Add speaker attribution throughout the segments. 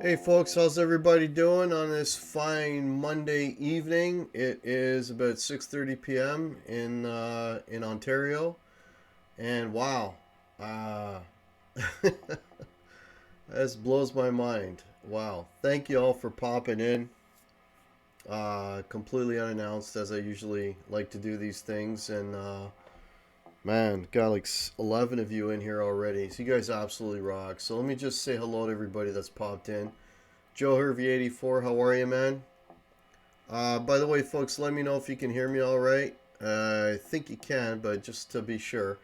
Speaker 1: Hey folks, how's everybody doing on this fine Monday evening? It is about 6:30 p.m. in Ontario, and wow, uh, this blows my mind. Wow, thank you all for popping in, completely unannounced as I usually like to do these things, and man, got like 11 of you in here already, so you guys absolutely rock. So let me just say hello to everybody that's popped in. Joe Hervey 84, how are you, man? By the way, folks, let me know if you can hear me all right. I think you can, but just to be sure.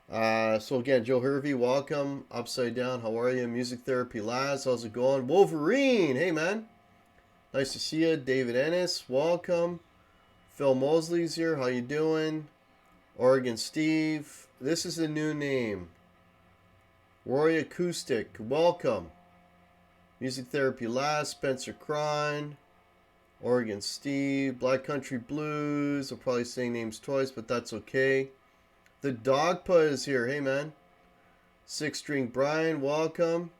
Speaker 1: So again, Joe Hervey, welcome. Upside Down, how are you? Music Therapy Laz, how's it going? Wolverine, hey man, nice to see you. David Ennis, welcome. Phil Mosley's here, how you doing? Oregon Steve, this is a new name. Roy Acoustic, welcome. Music Therapy Laz, Spencer Cron. Oregon Steve, Black Country Blues. I'll probably say names twice, but that's okay. The Dogpa is here. Hey, man. Six String Brian, welcome.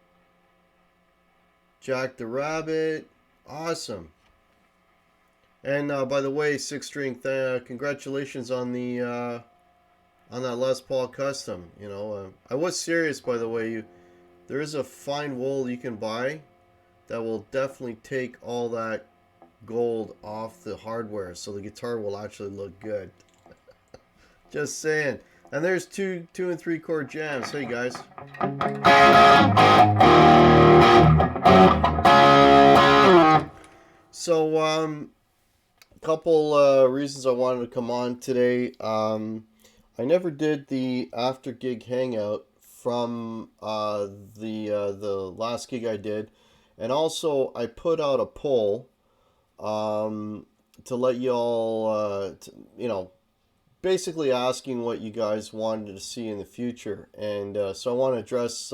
Speaker 1: Jack the Rabbit. Awesome. And by the way, Six String, congratulations on that Les Paul Custom. I was serious, by the way. There is a fine wool you can buy that will definitely take all that gold off the hardware, so the guitar will actually look good. Just saying. And there's two and three chord jams. Hey guys. So couple reasons I wanted to come on today. I never did the after gig hangout from the last gig I did, and also I put out a poll to let y'all, basically asking what you guys wanted to see in the future. And so I want to address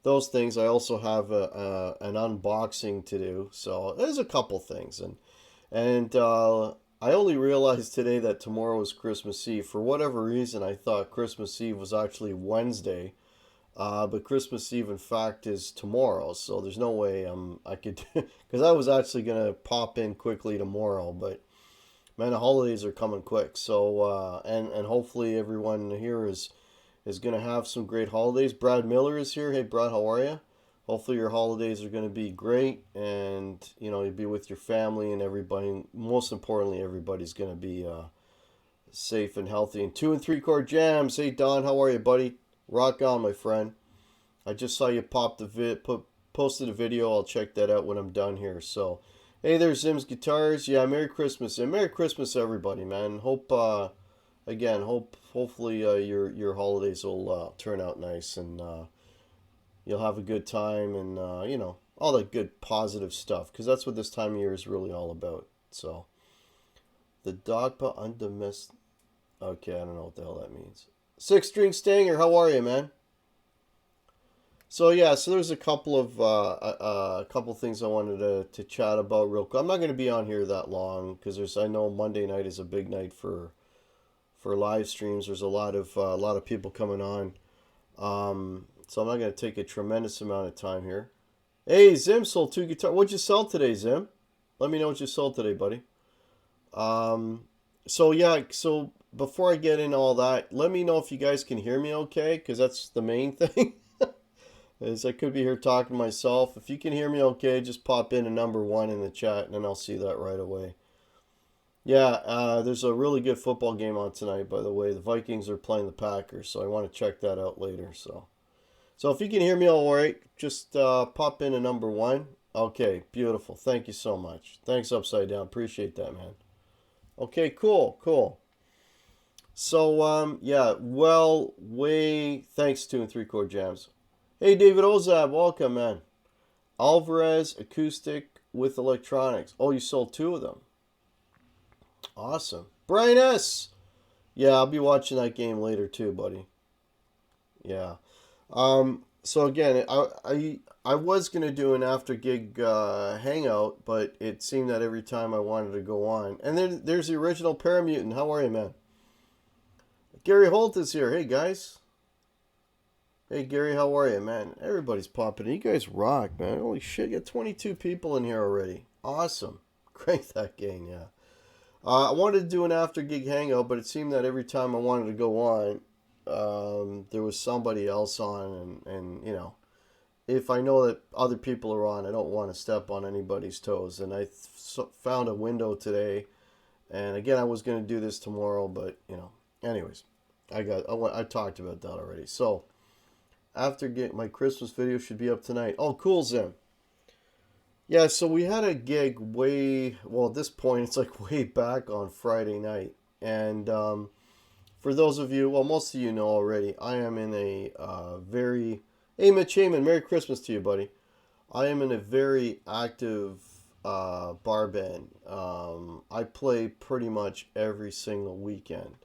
Speaker 1: those things. I also have an unboxing to do. So there's a couple things. And I only realized today that tomorrow is Christmas Eve. For whatever reason, I thought Christmas Eve was actually Wednesday. But Christmas Eve, in fact, is tomorrow, so there's no way I could, because I was actually gonna pop in quickly tomorrow. But man, the holidays are coming quick. So and hopefully everyone here is gonna have some great holidays. Brad Miller is here. Hey, Brad, how are you? Hopefully your holidays are gonna be great, and you'll be with your family and everybody. Most importantly, everybody's gonna be safe and healthy. And two and three chord jams. Hey, Don, how are you, buddy? Rock on, my friend. I just saw you posted a video. I'll check that out when I'm done here. So, hey, there's Zim's Guitars. Yeah, Merry Christmas and Merry Christmas, everybody, man. Hopefully your holidays will turn out nice, and you'll have a good time, and all that good positive stuff, because that's what this time of year is really all about. So, the Dogpa Undomestic. Okay, I don't know what the hell that means. Six String Stanger, how are you, man? So yeah, so there's a couple of things I wanted to chat about real quick. I'm not going to be on here that long because I know Monday night is a big night for live streams. There's a lot of people coming on, so I'm not going to take a tremendous amount of time here. Hey, Zim sold 2 guitars. What'd you sell today, Zim? Let me know what you sold today, buddy. So yeah, so before I get into all that, let me know if you guys can hear me okay, because that's the main thing. Is I could be here talking to myself. If you can hear me okay, just pop in a number 1 in the chat, and then I'll see that right away. Yeah, there's a really good football game on tonight, by the way. The Vikings are playing the Packers, so I want to check that out later. So if you can hear me all right, just pop in a number 1. Okay, beautiful. Thank you so much. Thanks, Upside Down. Appreciate that, man. Okay, cool. So, yeah, thanks, 2 and 3 chord jams. Hey, David Ozab, welcome, man. Alvarez Acoustic with Electronics. Oh, you sold 2 of them. Awesome. Brian S. Yeah, I'll be watching that game later too, buddy. Yeah. So again, I was going to do an after gig hangout, but it seemed that every time I wanted to go on. And then there's the original Paramutant. How are you, man? Gary Holt is here. Hey, guys. Hey Gary, how are you, man? Everybody's popping in. You guys rock, man. Holy shit, you got 22 people in here already. Awesome. Crank that game, yeah. I wanted to do an after gig hangout, but it seemed that every time I wanted to go on, there was somebody else on, and if I know that other people are on, I don't want to step on anybody's toes. And found a window today, and again, I was going to do this tomorrow, but anyways, I talked about that already. So after get my Christmas video should be up tonight. Oh, cool, Zim. Yeah, so we had a gig at this point, it's like way back on Friday night. And for those of you, well, most of you know already, I am in a very. Hey, Mitch Heyman, Merry Christmas to you, buddy. I am in a very active bar band. I play pretty much every single weekend,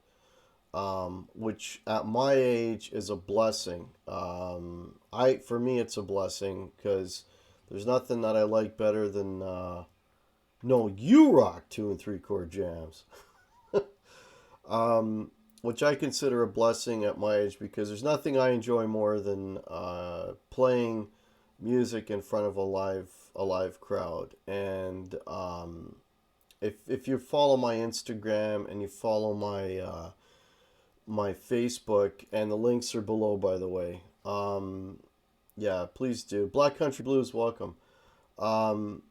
Speaker 1: which at my age is a blessing. For me, it's a blessing because there's nothing that I like better than no, you rock 2 and 3 chord jams. Which I consider a blessing at my age because there's nothing I enjoy more than playing music in front of a live crowd. And if you follow my Instagram and you follow my Facebook, and the links are below, by the way. Yeah, please do. Black Country Blues, welcome. Um,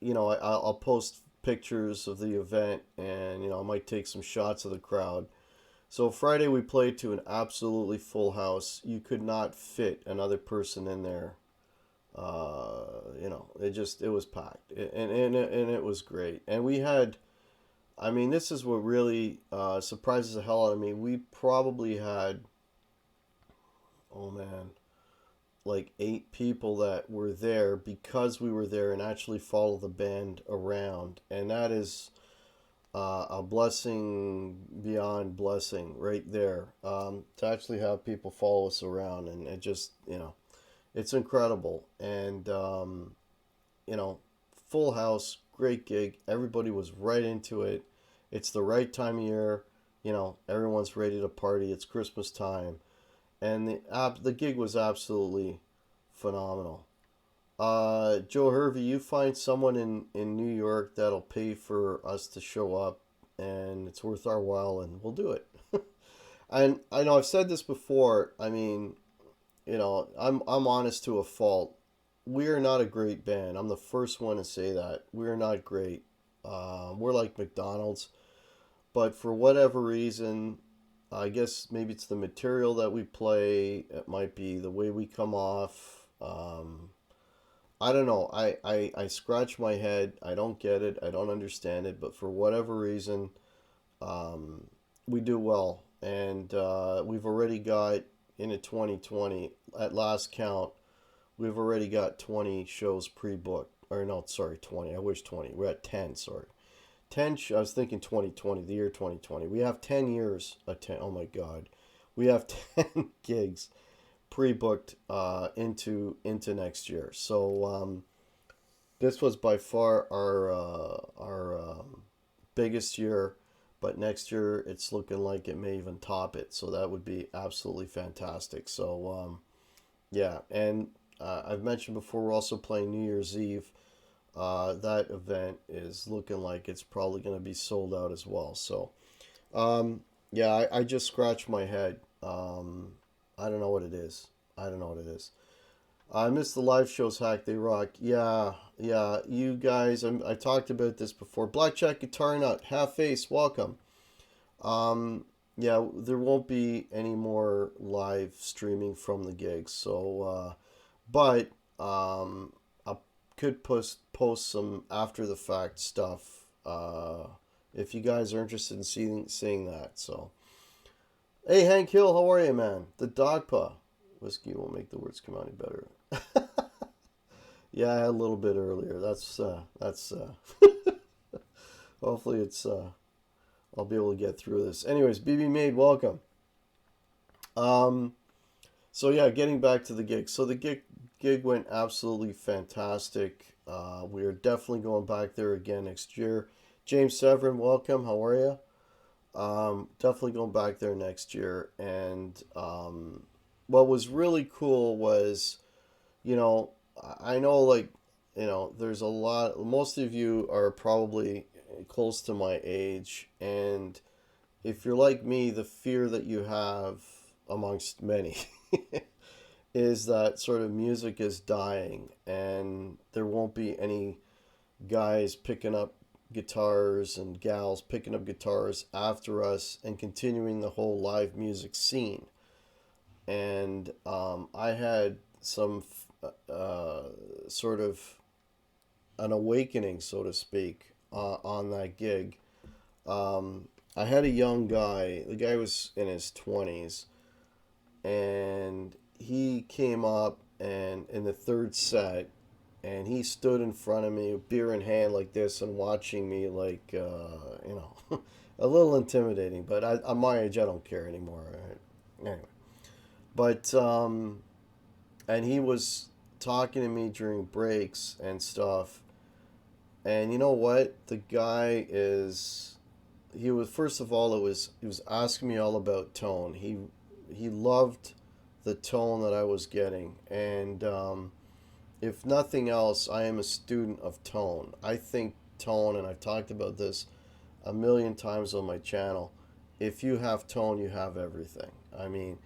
Speaker 1: I'll post pictures of the event, and I might take some shots of the crowd. So Friday we played to an absolutely full house. You could not fit another person in there. It was packed, and it was great. And we had, I mean, this is what really surprises the hell out of me. We probably had, oh man, like 8 people that were there because we were there and actually follow the band around, and that is a blessing beyond blessing right there. To actually have people follow us around, and it just it's incredible. And you know, full house, great gig. Everybody was right into it. It's the right time of year. Everyone's ready to party. It's Christmas time, and the gig was absolutely phenomenal. Joe Hervey, you find someone in New York that'll pay for us to show up, and it's worth our while, and we'll do it. And I know I've said this before. I mean, I'm honest to a fault. We are not a great band. I'm the first one to say that. We're not great. We're like McDonald's, but for whatever reason, I guess maybe it's the material that we play. It might be the way we come off. I don't know. I scratch my head. I don't get it. I don't understand it. But for whatever reason, we do well. And we've already got, into 2020, at last count, we've already got 20 shows pre-booked. Or no, sorry, 20. I wish 20. We're at 10, sorry. 10, I was thinking 2020, the year 2020. We have 10 years, 10, oh my God. We have 10 gigs pre-booked into next year. So this was by far our biggest year, but next year it's looking like it may even top it. So that would be absolutely fantastic. So yeah, and I've mentioned before we're also playing New Year's Eve. That event is looking like it's probably going to be sold out as well. So yeah, I just scratched my head. I don't know what it is. I don't know what it is. I miss the live shows, Hack. They rock. Yeah, yeah. You guys, I talked about this before. Blackjack Guitar Nut, Half Face, welcome. Yeah, there won't be any more live streaming from the gigs. So, but I could post some after the fact stuff. If you guys are interested in seeing that. So, hey Hank Hill, how are you, man? The dog paw. Whiskey won't make the words come out any better. Yeah, I had a little bit earlier. That's hopefully it's I'll be able to get through this. Anyways, BB Made, welcome. Um so yeah, getting back to the gig. So the gig went absolutely fantastic. We are definitely going back there again next year. James Severin, welcome. How are you? Definitely going back there next year, and what was really cool was, you know, I know, like, there's a lot, most of you are probably close to my age, and if you're like me, the fear that you have, amongst many, is that sort of music is dying and there won't be any guys picking up guitars and gals picking up guitars after us and continuing the whole live music scene. And I had some sort of an awakening, so to speak, on that gig. I had a young guy, the guy was in his 20s, and he came up and in the third set, and he stood in front of me, beer in hand like this, and watching me like, a little intimidating. But at my age, I don't care anymore. Anyway, but and he was talking to me during breaks and stuff. And you know what? The guy is. He was, first of all, he was asking me all about tone. He loved the tone that I was getting, and if nothing else, I am a student of tone. I think tone, and I've talked about this a million times on my channel. If you have tone, you have everything. I mean,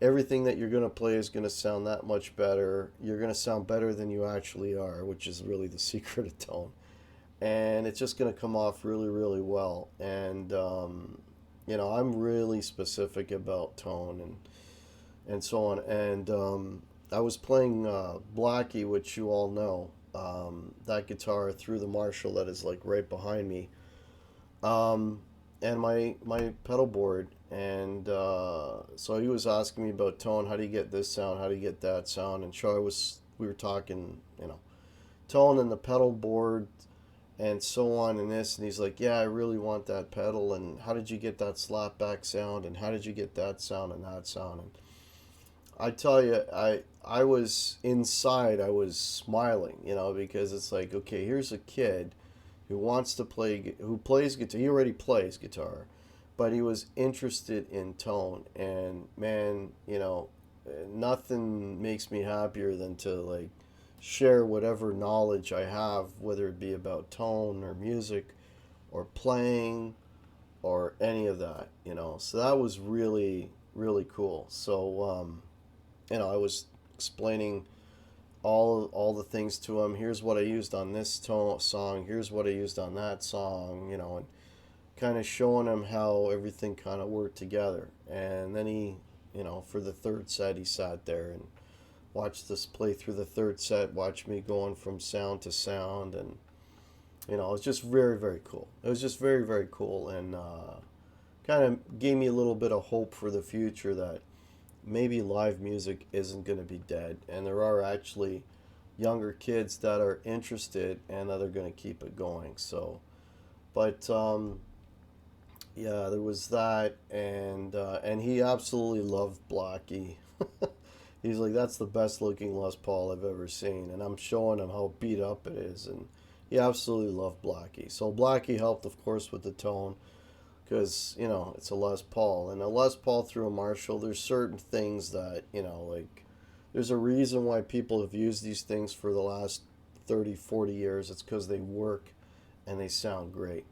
Speaker 1: everything that you're going to play is going to sound that much better. You're going to sound better than you actually are, which is really the secret of tone. And it's just going to come off really, really well. And, I'm really specific about tone and so on. And I was playing Blackie, which you all know, that guitar through the Marshall that is like right behind me, um, and my pedal board. And so he was asking me about tone. How do you get this sound? How do you get that sound? And so we were talking, tone and the pedal board and so on and this. And he's like, yeah, I really want that pedal. And how did you get that slapback sound? And how did you get that sound and that sound? And I tell you, I was inside, I was smiling, because it's like, okay, here's a kid who wants to play, who plays guitar. He already plays guitar, but he was interested in tone. And man, nothing makes me happier than to like share whatever knowledge I have, whether it be about tone or music or playing or any of that. So that was really, really cool. So I was explaining all the things to him. Here's what I used on this song. Here's what I used on that song. And kind of showing him how everything kind of worked together. And then he, for the third set, he sat there and watched us play through the third set. Watched me going from sound to sound, and it was just very, very cool. It was just very, very cool, and kind of gave me a little bit of hope for the future that maybe live music isn't going to be dead, and there are actually younger kids that are interested and that are going to keep it going. So, but yeah, there was that, and he absolutely loved Blackie. He's like, that's the best looking Les Paul I've ever seen, and I'm showing him how beat up it is, and he absolutely loved Blackie. So Blackie helped, of course, with the tone, because it's a Les Paul, and a Les Paul through a Marshall. There's certain things that like, there's a reason why people have used these things for the last 30, 40 years. It's because they work and they sound great.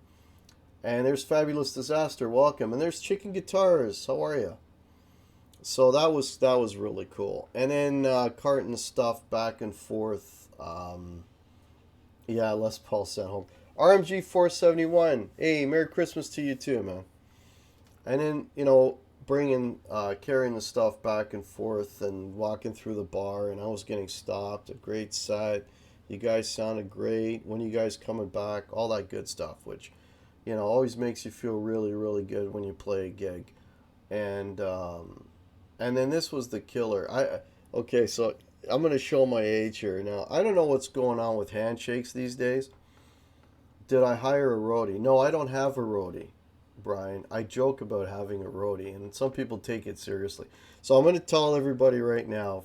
Speaker 1: And there's Fabulous Disaster, welcome. And there's Chicken Guitars, how are you? So that was really cool. And then carting stuff back and forth. Yeah, Les Paul sent home. RMG 471. Hey, Merry Christmas to you too, man. And then carrying the stuff back and forth and walking through the bar, and I was getting stopped. A great set. You guys sounded great. When you guys coming back? All that good stuff, which always makes you feel really, really good when you play a gig. And then this was the killer. Okay, so I'm gonna show my age here now. I don't know what's going on with handshakes these days. Did I hire a roadie? No, I don't have a roadie, Brian. I joke about having a roadie, and some people take it seriously. So I'm going to tell everybody right now,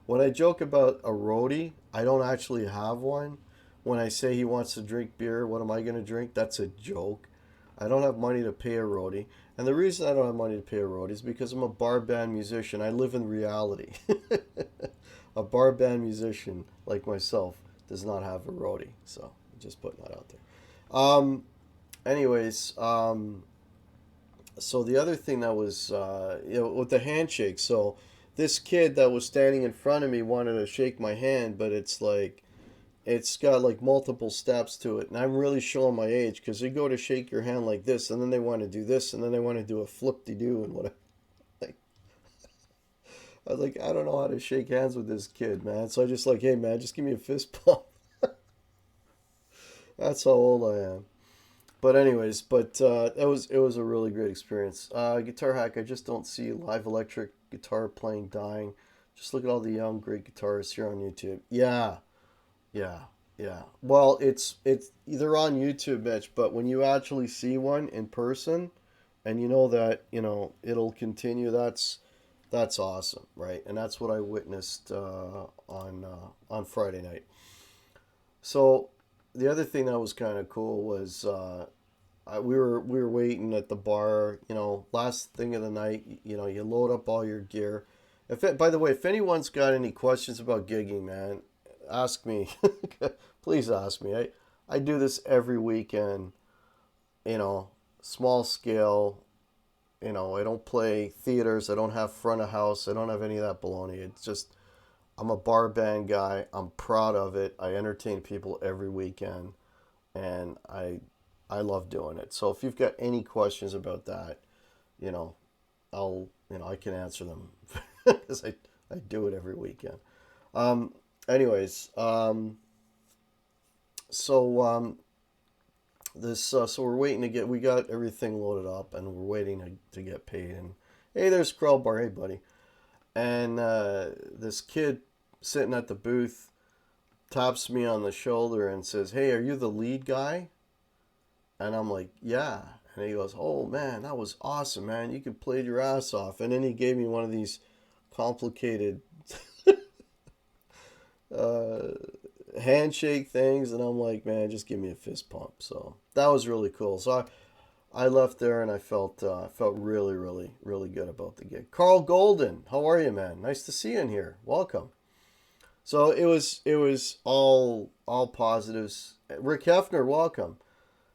Speaker 1: when I joke about a roadie, I don't actually have one. When I say he wants to drink beer, what am I going to drink? That's a joke. I don't have money to pay a roadie. And the reason I don't have money to pay a roadie is because I'm a bar band musician. I live in reality. A bar band musician like myself does not have a roadie. So just putting that out there. Anyways, so the other thing that was, with the handshake. So this kid that was standing in front of me wanted to shake my hand, but it's got like multiple steps to it, and I'm really showing my age because they go to shake your hand like this, and then they want to do this, and then they want to do a flip de doo and whatever. Like, I was like, I don't know how to shake hands with this kid, man. So I just like, hey, man, just give me a fist bump. That's how old I am. But anyways, it was a really great experience. Guitar Hack, I just don't see live electric guitar playing dying. Just look at all the young great guitarists here on YouTube. Yeah, yeah, yeah. Well, it's they're on YouTube, Mitch, but when you actually see one in person, and you know that it'll continue, that's awesome, right? And that's what I witnessed on Friday night. So the other thing that was kind of cool was we were waiting at the bar. Last thing of the night. You load up all your gear. By the way, if anyone's got any questions about gigging, man, ask me. Please ask me. I do this every weekend. You know, small scale. I don't play theaters. I don't have front of house. I don't have any of that baloney. It's just I'm a bar band guy. I'm proud of it. I entertain people every weekend, and I love doing it. So if you've got any questions about that, you know, I can answer them because I do it every weekend. Anyways, so this so we're waiting to we got everything loaded up, and we're waiting to get paid. And hey, there's Crowbar. Hey, buddy. And this kid sitting at the booth taps me on the shoulder and says, "Hey, are you the lead guy?" And I'm like, "Yeah." And he goes, "Oh man, that was awesome, man. You could play your ass off." And then he gave me one of these complicated uh, handshake things, and I'm like, "Man, just give me a fist pump." So that was really cool. So I left there, and I felt really, really, really good about the gig. Carl Golden, how are you, man? Nice to see you in here. Welcome. So it was all positives. Rick Hefner, welcome.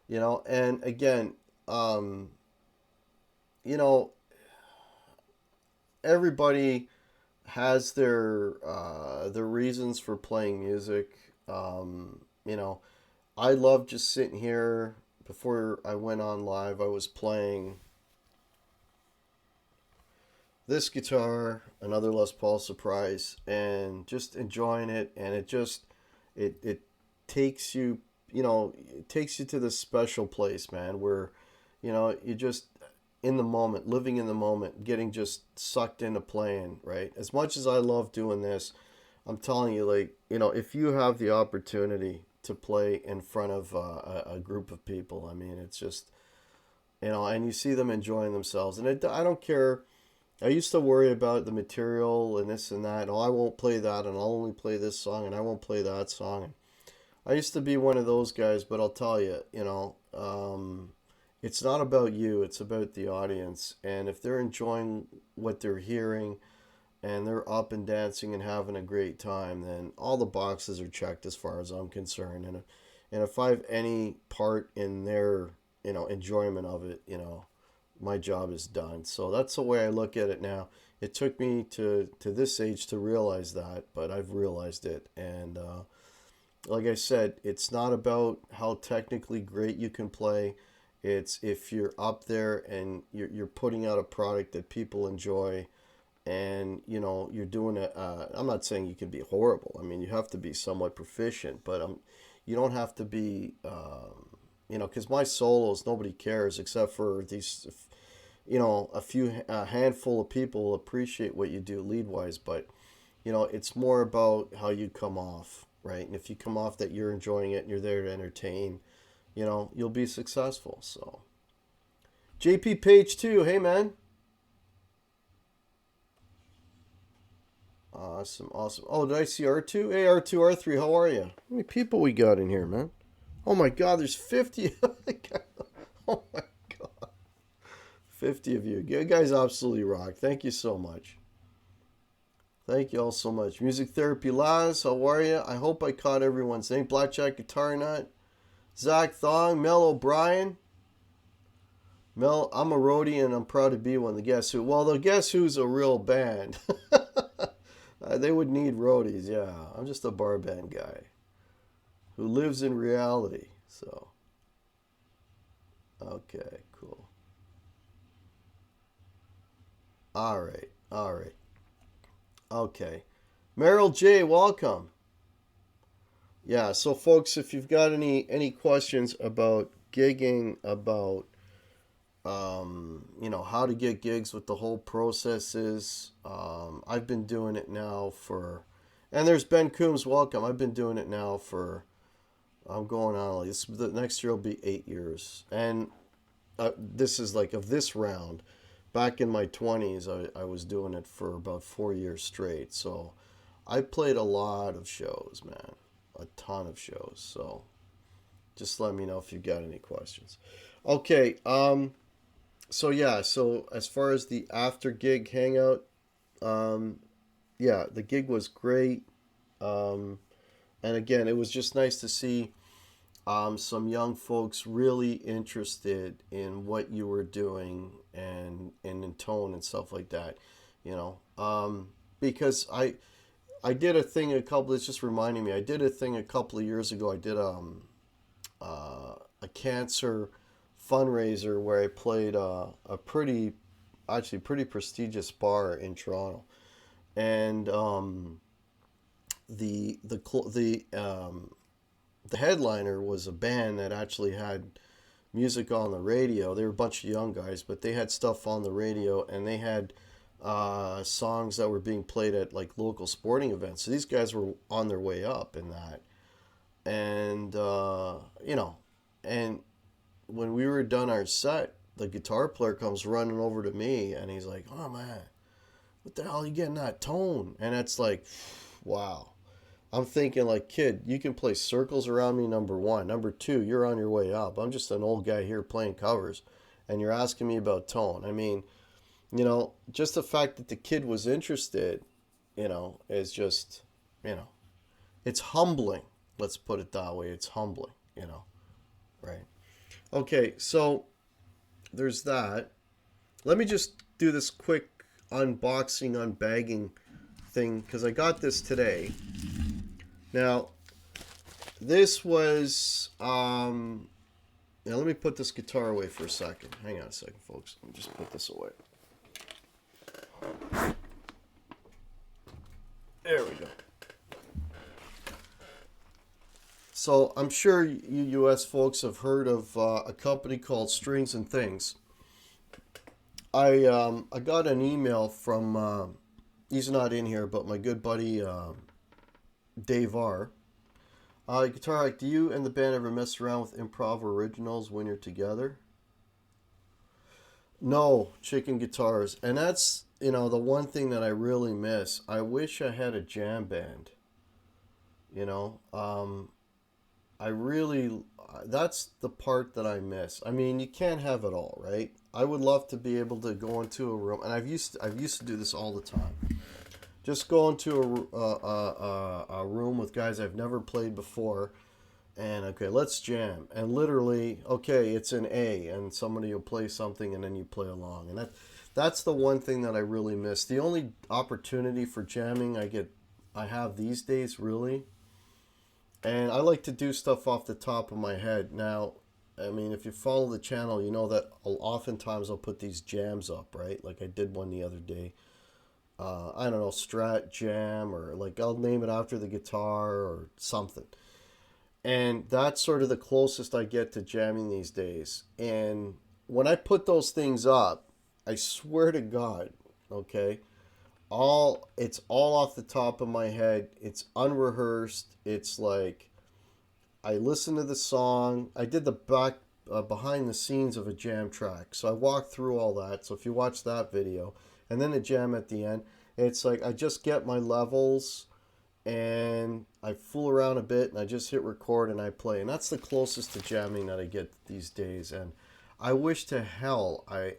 Speaker 1: And again, um, you know, everybody has their reasons for playing music. You know, I love just sitting here. Before I went on live, I was playing this guitar, another Les Paul Surprise, and just enjoying it. And it takes you, it takes you to this special place, man, where you just in the moment, living in the moment, getting just sucked into playing, right? As much as I love doing this, I'm telling you, like, if you have the opportunity to play in front of a group of people, I mean, it's just, and you see them enjoying themselves. And I don't care. I used to worry about the material and this and that. Oh, I won't play that, and I'll only play this song, and I won't play that song. And I used to be one of those guys, but I'll tell you, it's not about you, it's about the audience. And if they're enjoying what they're hearing and they're up and dancing and having a great time, then all the boxes are checked as far as I'm concerned. And if I have any part in their, enjoyment of it, my job is done. So that's the way I look at it now. It took me to this age to realize that, but I've realized it. And like I said, it's not about how technically great you can play. It's if you're up there and you're putting out a product that people enjoy, and you're doing it. I'm not saying you can be horrible. I mean, you have to be somewhat proficient, but you don't have to be. Because my solos, nobody cares except for these. A handful of people appreciate what you do lead wise, but it's more about how you come off, right? And if you come off that you're enjoying it and you're there to entertain, you'll be successful. So, JP Page 2, hey man. Awesome, awesome. Oh, did I see R2? Hey, R2, R3, how are you? How many people we got in here, man? Oh my God, there's 50. Oh my 50 of you. You guys absolutely rock. Thank you so much. Thank you all so much. Music Therapy Laz, how are you? I hope I caught everyone's name. Blackjack Guitar Nut. Zach Thong. Mel O'Brien. Mel, I'm a roadie and I'm proud to be one. The Guess Who. Well, the Guess Who's a real band. They would need roadies, yeah. I'm just a bar band guy who lives in reality. So, okay, cool. All right, all right. Okay. Meryl J, welcome. Yeah, so folks, if you've got any questions about gigging, about how to get gigs, what the whole process is, I've been doing it now for, and there's Ben Coombs, welcome. I've been doing it now for, I'm going on, like, the next year will be 8 years. And this is like, of this round, back in my 20s, I was doing it for about 4 years straight. So I played a lot of shows, man. A ton of shows. So just let me know if you got any questions. Okay. So yeah. So as far as the after gig hangout, yeah, the gig was great. And again, it was just nice to see some young folks really interested in what you were doing and in tone and stuff like that, because I did a thing it's just reminding me, I did a thing a couple of years ago. I did a cancer fundraiser where I played a pretty prestigious bar in Toronto, and the headliner was a band that actually had music on the radio. They were a bunch of young guys, but they had stuff on the radio, and they had songs that were being played at like local sporting events. So these guys were on their way up in that, and and when we were done our set, the guitar player comes running over to me, and he's like, "Oh man, what the hell are you getting that tone?" And it's like, wow. I'm thinking like, kid, you can play circles around me, number one. Number two, you're on your way up. I'm just an old guy here playing covers, and you're asking me about tone. I mean, just the fact that the kid was interested, is just, it's humbling. Let's put it that way. It's humbling, right? Okay, so there's that. Let me just do this quick unboxing, unbagging thing, because I got this today. Now, this was, now let me put this guitar away for a second. Hang on a second, folks. Let me just put this away. There we go. So I'm sure you U.S. folks have heard of a company called Strings and Things. I got an email from, he's not in here, but my good buddy Dave R. Guitar Hike, do you and the band ever mess around with improv originals when you're together? No, chicken guitars. And that's, the one thing that I really miss. I wish I had a jam band. I really, that's the part that I miss. I mean, you can't have it all, right? I would love to be able to go into a room, and I've used to do this all the time. Just go into a room with guys I've never played before, and okay, let's jam. And literally, okay, it's an A, and somebody will play something, and then you play along. And that's the one thing that I really miss. The only opportunity for jamming I have these days, really. And I like to do stuff off the top of my head. Now, I mean, if you follow the channel, you know that oftentimes I'll put these jams up, right? Like I did one the other day. I don't know, Strat Jam, or like I'll name it after the guitar or something. And that's sort of the closest I get to jamming these days. And when I put those things up, I swear to God, okay, it's all off the top of my head. It's unrehearsed. It's like I listen to the song. I did the behind the scenes of a jam track, so I walked through all that. So if you watch that video, and then a jam at the end, it's like I just get my levels and I fool around a bit and I just hit record and I play. And that's the closest to jamming that I get these days. And I wish to hell I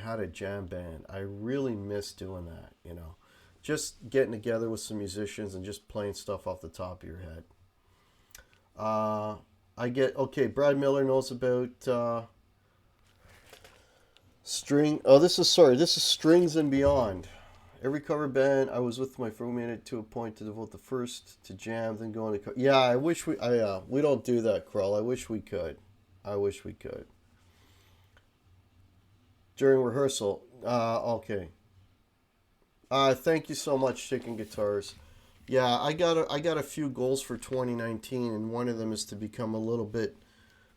Speaker 1: had a jam band. I really miss doing that, you know. Just getting together with some musicians and just playing stuff off the top of your head. Uh, I get, okay, Brad Miller knows about string. Oh, this is Strings and Beyond. Every cover band I was with my friend made it to a point to devote the first to jam, then go into. Yeah, I wish we don't do that, Krull. I wish we could. I wish we could. During rehearsal. Okay. Thank you so much, Chicken Guitars. Yeah, I got a few goals for 2019, and one of them is to become a little bit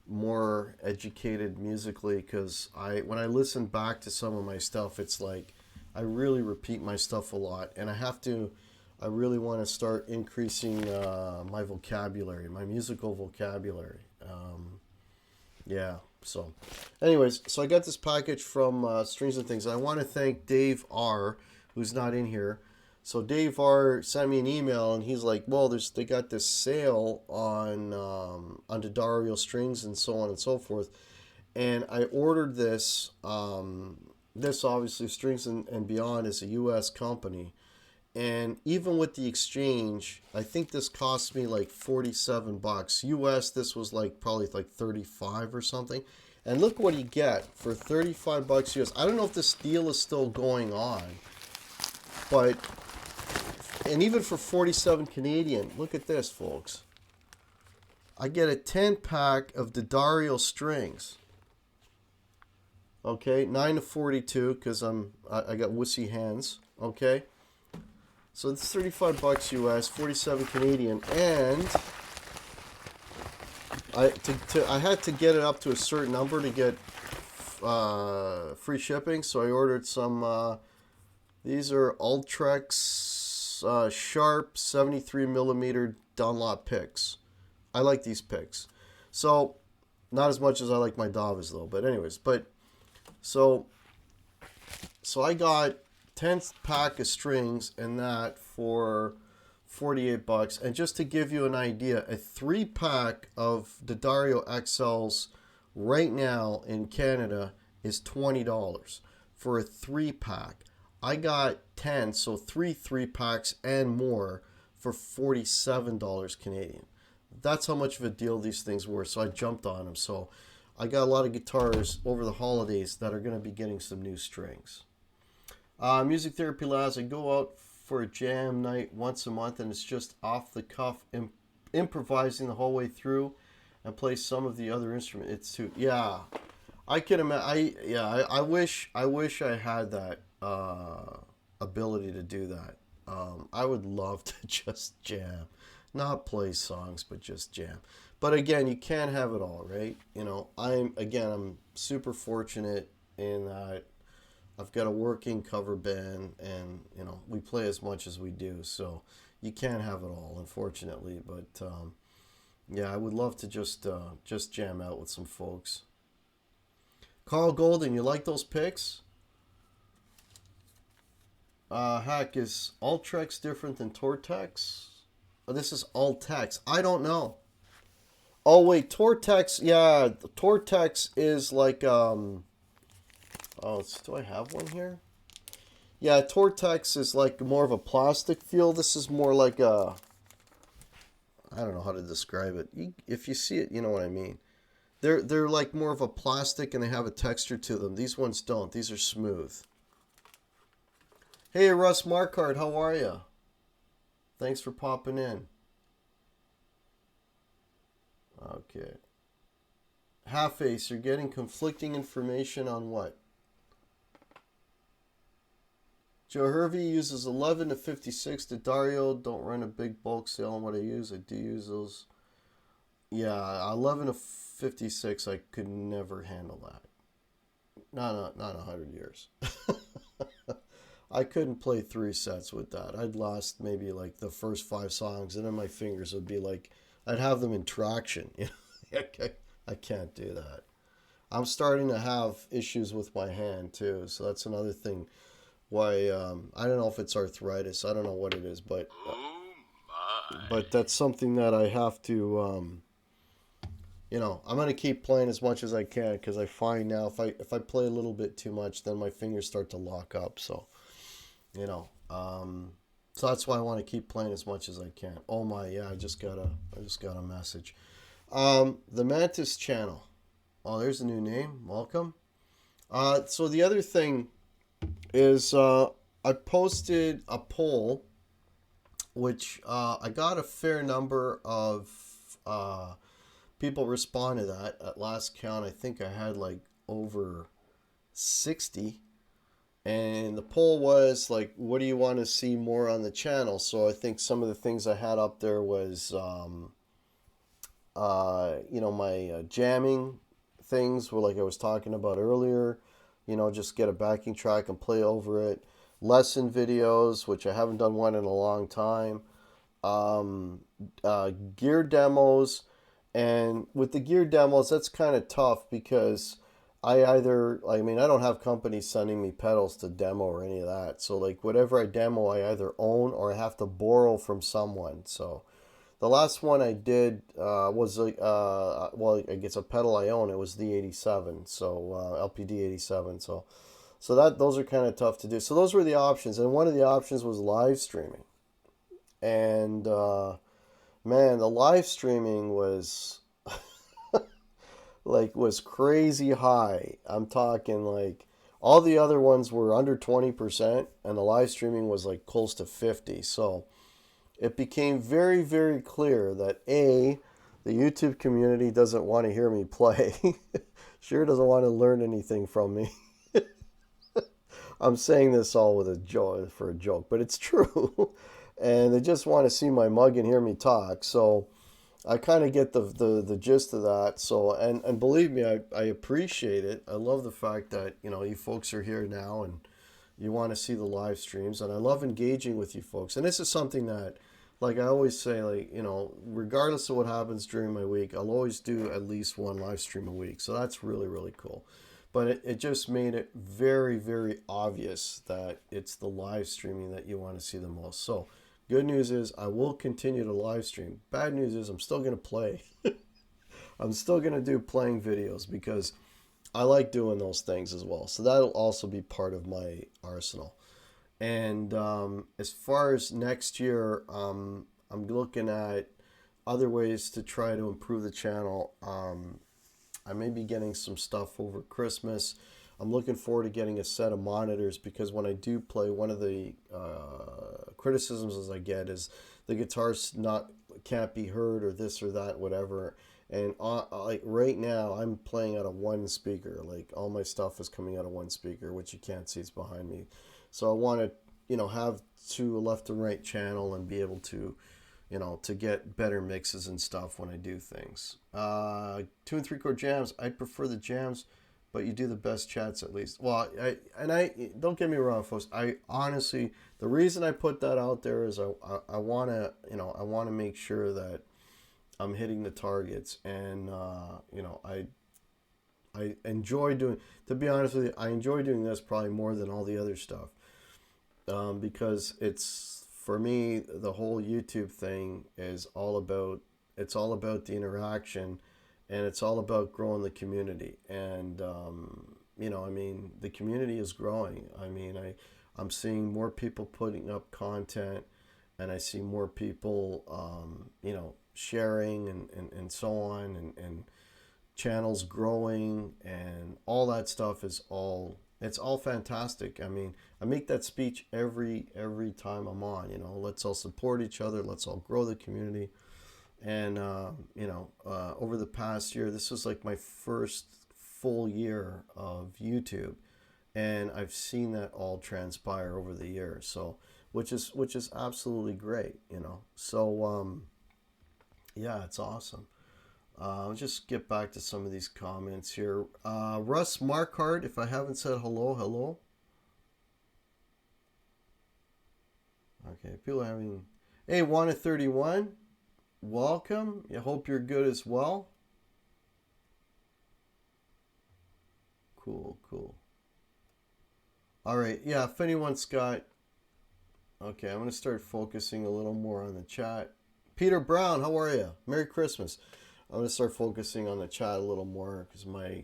Speaker 1: more educated musically. Because when I listen back to some of my stuff, it's like I really repeat my stuff a lot, and I really want to start increasing my vocabulary, my musical vocabulary. Yeah. So, anyways, so I got this package from Strings and Things. I want to thank Dave R, who's not in here. So Dave R sent me an email, and he's like, "Well, they got this sale on Dario strings and so on and so forth." And I ordered this. This obviously Strings and Beyond is a U.S. company, and even with the exchange, I think this cost me like $47 US. This was like probably like 35 or something. And look what you get for $35 US. I don't know if this deal is still going on, but and even for 47 Canadian, look at this, folks. I get a 10 pack of Dario strings. Okay, 9 to 42 because I got wussy hands. Okay. So it's $35 US, 47 Canadian, and I had to get it up to a certain number to get free shipping. So I ordered some. These are Ultrex Sharp 73 millimeter Dunlop picks. I like these picks. So not as much as I like my Davas though. But anyways, so I got 10 pack of strings and that for $48. And just to give you an idea, a 3 pack of the Dario XLs right now in Canada is $20 for a 3 pack. I got 10, so 3 packs and more for $47 Canadian. That's how much of a deal these things were. So I jumped on them. So I got a lot of guitars over the holidays that are going to be getting some new strings. Music Therapy Labs, I go out for a jam night once a month, and it's just off the cuff, improvising the whole way through, and play some of the other instruments. It's too, yeah. I can imagine. I wish I had that ability to do that. I would love to just jam, not play songs, but just jam. But again, you can't have it all, right? You know, I'm super fortunate in that I've got a working cover band, and you know we play as much as we do, so you can't have it all, unfortunately. But yeah, I would love to just jam out with some folks. Carl Golden, you like those picks? Heck, is Ultrex different than Tortex? Oh, this is Ultex. I don't know. Oh wait, Tortex. Yeah, Tortex is like Oh, do I have one here? Yeah, Tortex is like more of a plastic feel. This is more like a, I don't know how to describe it. If you see it, you know what I mean. They're like more of a plastic and they have a texture to them. These ones don't. These are smooth. Hey, Russ Markart, how are you? Thanks for popping in. Okay. Half Ace, you're getting conflicting information on what? Joe Hervey uses 11 to 56 to Dario. Don't run a big bulk sale on what I use. I do use those. Yeah, 11 to 56, I could never handle that. Not 100 years. I couldn't play 3 sets with that. I'd last maybe like the first 5 songs, and then my fingers would be like, I'd have them in traction. You know? I can't do that. I'm starting to have issues with my hand too, so that's another thing. Why I don't know if it's arthritis. I don't know what it is, but that's something that I have to I'm gonna keep playing as much as I can because I find now if I play a little bit too much, then my fingers start to lock up. So you know, so that's why I want to keep playing as much as I can. Oh my, yeah, I just got a message. The Mantis channel. Oh, there's a new name. Welcome. So the other thing is I posted a poll, which I got a fair number of uh, people respond to that. At last count, I think I had like over 60. And the poll was like, what do you want to see more on the channel? So I think some of the things I had up there was, my jamming things were like I was talking about earlier. Just get a backing track and play over it. Lesson videos, which I haven't done one in a long time. Um, Gear demos, and with the gear demos, that's kind of tough because I don't have companies sending me pedals to demo or any of that. So like whatever I demo, I either own or I have to borrow from someone. So the last one I did was well, I guess a pedal I own. It was the 87, so LPD 87. So that those are kind of tough to do. So those were the options, and one of the options was live streaming. And man, the live streaming was crazy high. I'm talking like all the other ones were under 20% and the live streaming was like close to 50. So it became very, very clear that the YouTube community doesn't want to hear me play. Sure doesn't want to learn anything from me. I'm saying this all with a joke for a joke, but it's true. And they just want to see my mug and hear me talk. So I kind of get the gist of that. So and believe me, I appreciate it. I love the fact that you folks are here now and you want to see the live streams, and I love engaging with you folks. And this is something that, like I always say, like regardless of what happens during my week, I'll always do at least one live stream a week. So that's really really cool. But it just made it very very obvious that it's the live streaming that you want to see the most. So good news is I will continue to live stream. Bad news is I'm still going to play. I'm still going to do playing videos because I like doing those things as well. So that'll also be part of my arsenal. And as far as next year, I'm looking at other ways to try to improve the channel. I may be getting some stuff over Christmas. I'm looking forward to getting a set of monitors because when I do play, one of the criticisms as I get is the guitar's can't be heard or this or that, whatever. And like right now, I'm playing out of one speaker. Like all my stuff is coming out of one speaker, which you can't see, it's behind me. So I want to, have two left and right channel and be able to, to get better mixes and stuff when I do things. 2 and 3 chord jams. I prefer the jams, but you do the best chats at least. Well, I don't get me wrong, folks. I honestly, the reason I put that out there is I want to, I want to make sure that I'm hitting the targets, and I enjoy doing. To be honest with you, I enjoy doing this probably more than all the other stuff, because it's for me the whole YouTube thing is all about. It's all about the interaction, and it's all about growing the community. And the community is growing. I'm seeing more people putting up content, and I see more people, sharing and so on, and channels growing, and all that stuff it's all fantastic. I make that speech every time I'm on. Let's all support each other. Let's all grow the community. And over the past year, this was like my first full year of YouTube, and I've seen that all transpire over the years. So which is absolutely great. So yeah, it's awesome. I'll just get back to some of these comments here. Russ Markhart, if I haven't said hello, hello. Okay, people are having. Hey, Wanna31, welcome. I hope you're good as well. Cool. All right, yeah, if anyone's got. Okay, I'm going to start focusing a little more on the chat. Peter Brown, how are you? Merry Christmas. I'm gonna start focusing on the chat a little more because my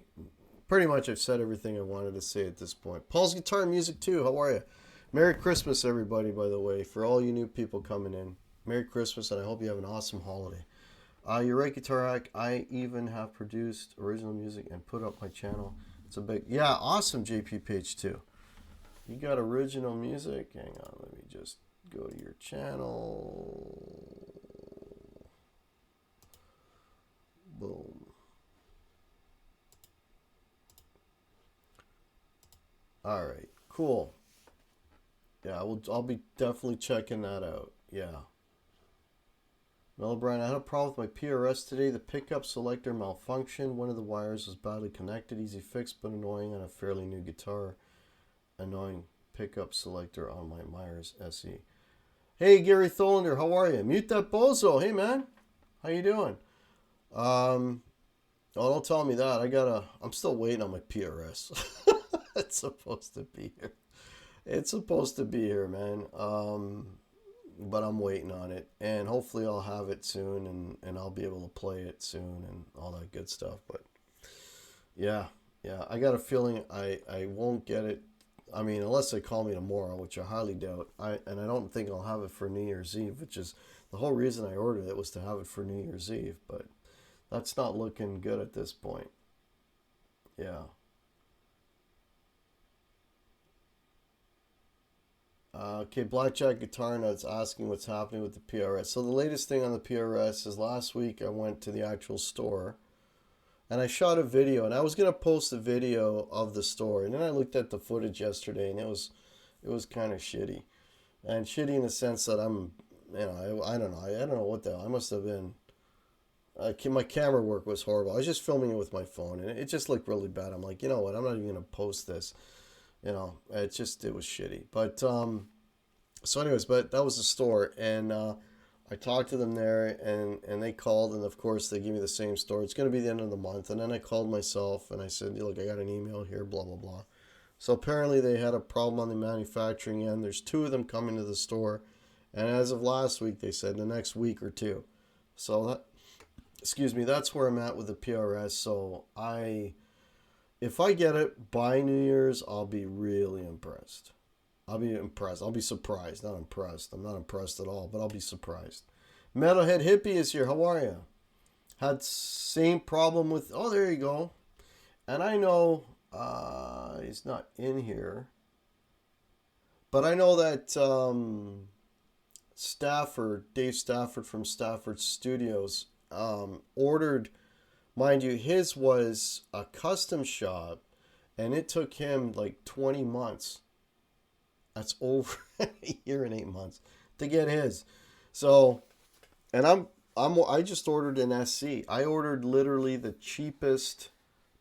Speaker 1: pretty much I've said everything I wanted to say at this point. Paul's Guitar and Music too. How are you? Merry Christmas, everybody. By the way, for all you new people coming in, Merry Christmas, and I hope you have an awesome holiday. You're right, Guitar Hack. I even have produced original music and put up my channel. It's a big, yeah, awesome, JP Page too. You got original music? Hang on, let me just go to your channel. Boom. All right, cool. Yeah, I'll be definitely checking that out. Yeah. Mel O'Brien, I had a problem with my PRS today. The pickup selector malfunctioned. One of the wires was badly connected. Easy fix, but annoying on a fairly new guitar. Annoying pickup selector on my Myers SE. Hey, Gary Tholander, how are you? Mute that bozo. Hey, man. How you doing? Oh, don't tell me that. I'm still waiting on my PRS. It's supposed to be here. It's supposed to be here, man. But I'm waiting on it, and hopefully I'll have it soon, and I'll be able to play it soon and all that good stuff. But yeah, I got a feeling I won't get it. I mean, unless they call me tomorrow, which I highly doubt. And I don't think I'll have it for New Year's Eve, which is the whole reason I ordered it, was to have it for New Year's Eve. But that's not looking good at this point. Yeah. Okay, Blackjack Guitar Nuts asking what's happening with the PRS. So the latest thing on the PRS is last week I went to the actual store and I shot a video, and I was gonna post a video of the store, and then I looked at the footage yesterday, and it was kind of shitty, and shitty in the sense that I don't know, I don't know what the hell. I must have been. My camera work was horrible. I was just filming it with my phone, and it just looked really bad. I'm like, you know what? I'm not even gonna post this. It was shitty. But so anyways, but that was the store, and I talked to them there, and they called, and of course they gave me the same story. It's going to be the end of the month, and then I called myself and I said, look, I got an email here, blah blah blah. So apparently they had a problem on the manufacturing end. There's two of them coming to the store, and as of last week, they said in the next week or two. So that's where I'm at with the PRS. So if I get it by New Year's, I'll be really impressed. I'll be impressed. I'll be surprised. Not impressed. I'm not impressed at all, but I'll be surprised. Metalhead Hippie is here. How are you? Had same problem with... Oh, there you go. And I know he's not in here. But I know that Dave Stafford from Stafford Studios, ordered... Mind you, his was a custom shop, and it took him like 20 months. That's over a year and 8 months to get his. So, and I just ordered an SC. I ordered literally the cheapest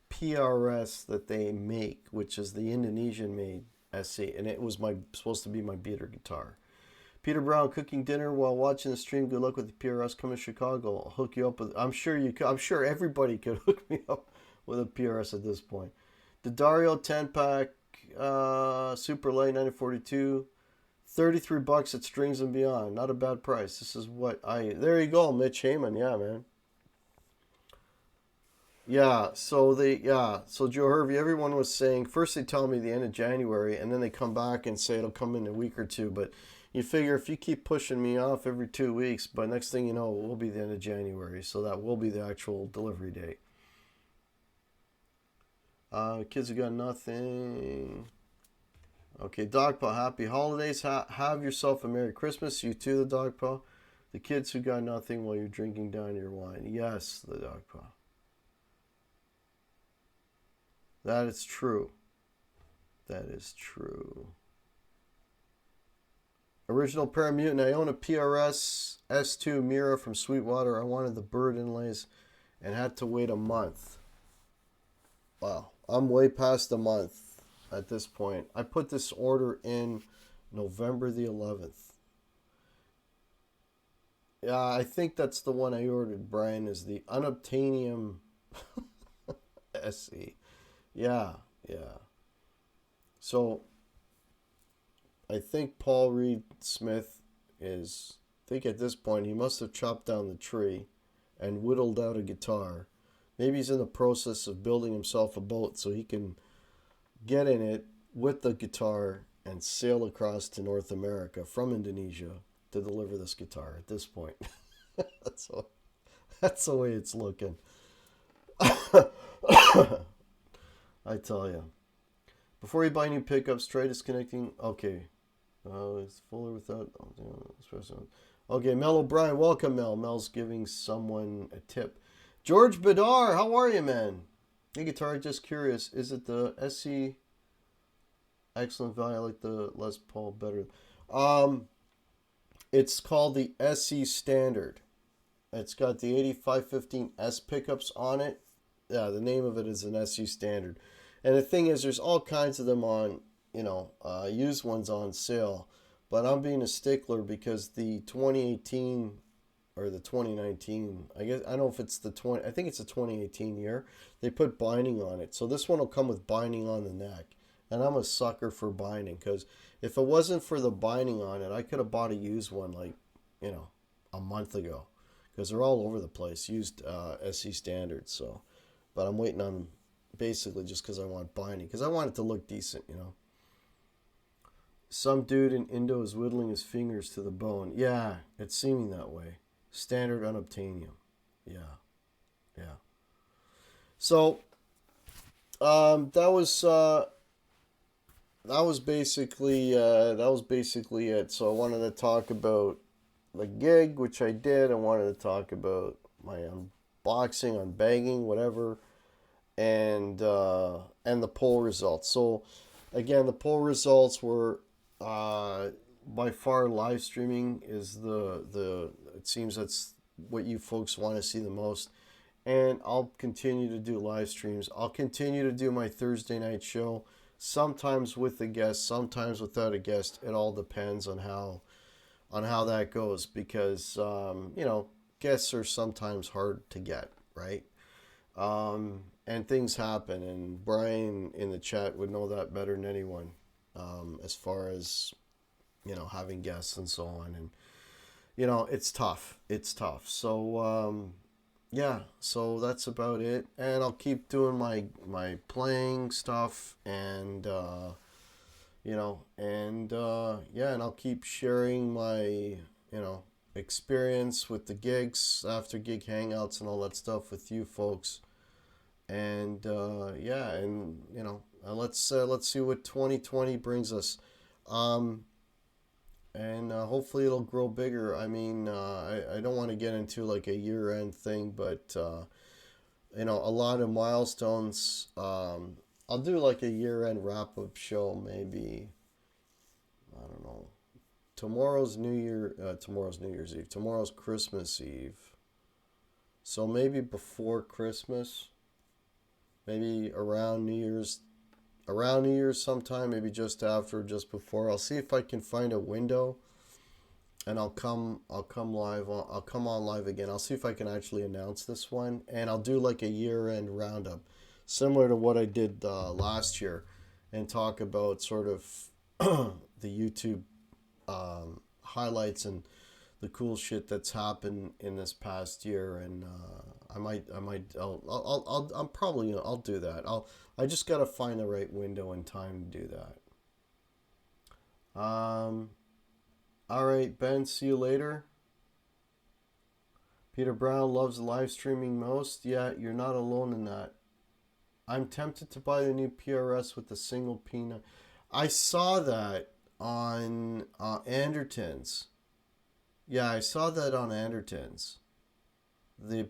Speaker 1: PRS that they make, which is the Indonesian made SC, and it was supposed to be my beater guitar. Peter Brown, cooking dinner while watching the stream. Good luck with the PRS. Come to Chicago. I'll hook you up with. I'm sure everybody could hook me up with a PRS at this point. The Dario 10-pack, super light 1942, $33 at Strings and Beyond. Not a bad price. This is what There you go, Mitch Heyman. Yeah, man. Yeah. So Joe Hervey. Everyone was saying first they tell me the end of January, and then they come back and say it'll come in a week or two, but. You figure if you keep pushing me off every 2 weeks, but next thing you know, it will be the end of January. So that will be the actual delivery date. Kids who got nothing. Okay, Dogpaw, happy holidays. Have yourself a Merry Christmas. You too, the Dogpaw. The kids who got nothing while you're drinking down your wine. Yes, the Dogpaw. That is true. That is true. Original Paramutant. I own a PRS S2 Mira from Sweetwater. I wanted the bird inlays and had to wait a month. Wow. I'm way past a month at this point. I put this order in November the 11th. Yeah, I think that's the one I ordered, Brian, is the Unobtainium SE. Yeah. So... I think Paul Reed Smith I think at this point he must have chopped down the tree and whittled out a guitar. Maybe he's in the process of building himself a boat so he can get in it with the guitar and sail across to North America from Indonesia to deliver this guitar at this point. that's, all, that's the way it's looking. I tell you. Before you buy new pickups, try disconnecting. Okay. It's fuller without. Okay, Mel O'Brien. Welcome, Mel. Mel's giving someone a tip. George Bedar, how are you, man? Hey, guitar, just curious. Is it the SC? Excellent value. I like the Les Paul better. It's called the SE Standard. It's got the 8515S pickups on it. Yeah, the name of it is an SE Standard. And the thing is, there's all kinds of them on, used ones on sale. But I'm being a stickler because the 2018 or the 2019, I don't know if it's I think it's the 2018 year. They put binding on it. So this one will come with binding on the neck. And I'm a sucker for binding because if it wasn't for the binding on it, I could have bought a used one a month ago because they're all over the place, used SE Standards. So, but I'm waiting on basically just because I want binding because I want it to look decent, Some dude in Indo is whittling his fingers to the bone. Yeah, it's seeming that way. Standard unobtainium. Yeah. So, that was basically it. So I wanted to talk about the gig, which I did. I wanted to talk about my unboxing, unbagging, whatever, and the poll results. So again, the poll results were by far live streaming is the it seems that's what you folks want to see the most. And I'll continue to do live streams. I'll continue to do my Thursday night show, sometimes with a guest, sometimes without a guest. It all depends on how that goes because guests are sometimes hard to get, right? And things happen, and Brian in the chat would know that better than anyone, as far as having guests and so on, and it's tough. So yeah, so that's about it, and I'll keep doing my playing stuff, and and I'll keep sharing my experience with the gigs, after gig hangouts, and all that stuff with you folks. And let's see what 2020 brings us, and hopefully it'll grow bigger. I mean, I don't want to get into like a year-end thing, but a lot of milestones. I'll do like a year-end wrap-up show, maybe. I don't know. Tomorrow's New Year's Eve. Tomorrow's Christmas Eve. So maybe before Christmas. Maybe around New Year's sometime, maybe just after, just before. I'll see if I can find a window, and I'll come live. I'll come on live again. I'll see if I can actually announce this one, and I'll do like a year-end roundup, similar to what I did last year, and talk about sort of the YouTube highlights and the cool shit that's happened in this past year, and I'll do that. I just gotta find the right window and time to do that. All right, Ben. See you later. Peter Brown loves live streaming most. Yeah, you're not alone in that. I'm tempted to buy the new PRS with the single peanut. I saw that on Andertons. Yeah, I saw that on Andertons. They're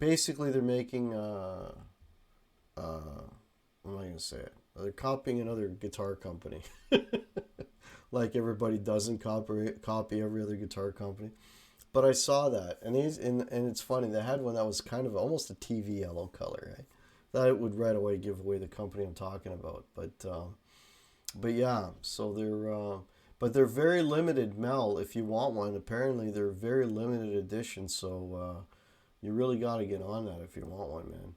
Speaker 1: making what am I gonna say it? They're copying another guitar company, like everybody doesn't copy every other guitar company. But I saw that, and it's funny. They had one that was kind of almost a TV yellow color. Right? That would right away give away the company I'm talking about. But yeah, so they're very limited, Mel. If you want one, apparently they're very limited edition. So you really got to get on that if you want one, man.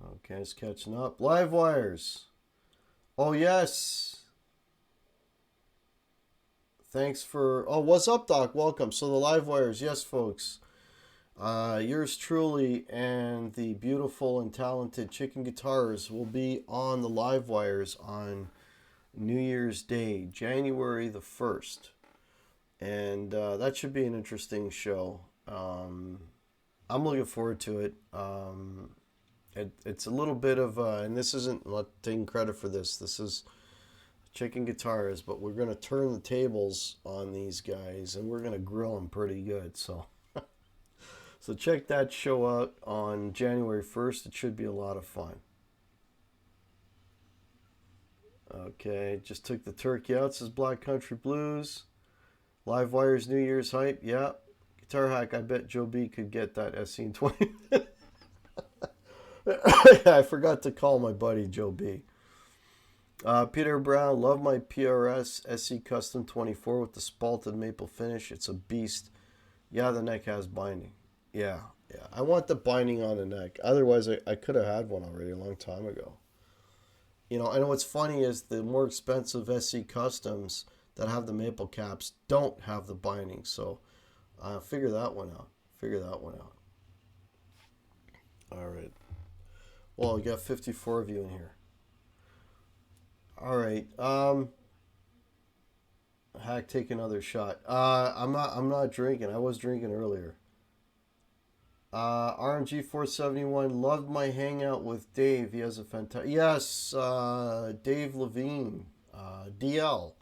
Speaker 1: Okay, it's catching up. Live wires. Oh yes. Thanks for. Oh, what's up, Doc? Welcome. So the live wires, yes, folks. Yours truly and the beautiful and talented Chicken Guitars will be on the live wires on New Year's Day, January the 1st. And that should be an interesting show. I'm looking forward to it. It's a little bit of, and this isn't, I'm not taking credit for this. This is Chicken Guitars, but we're going to turn the tables on these guys and we're going to grill them pretty good. So, so check that show out on January 1st. It should be a lot of fun. Okay, just took the turkey out. This is Black Country Blues. Live Wires New Year's Hype. Yeah. Guitar Hack, I bet Joe B could get that SE in 20 minutes. I forgot to call my buddy Joe B. Peter Brown, love my PRS SE Custom 24 with the spalted maple finish. It's a beast. Yeah, the neck has binding. Yeah. I want the binding on the neck. Otherwise, I could have had one already a long time ago. You know, and what's funny is the more expensive SE Customs that have the maple caps don't have the binding. So figure that one out. All right. Well, we got 54 of you in here. All right. Hack, take another shot. I'm not drinking. I was drinking earlier. RMG 471, loved my hangout with Dave. He has a fantastic... Yes, Dave Levine, DL,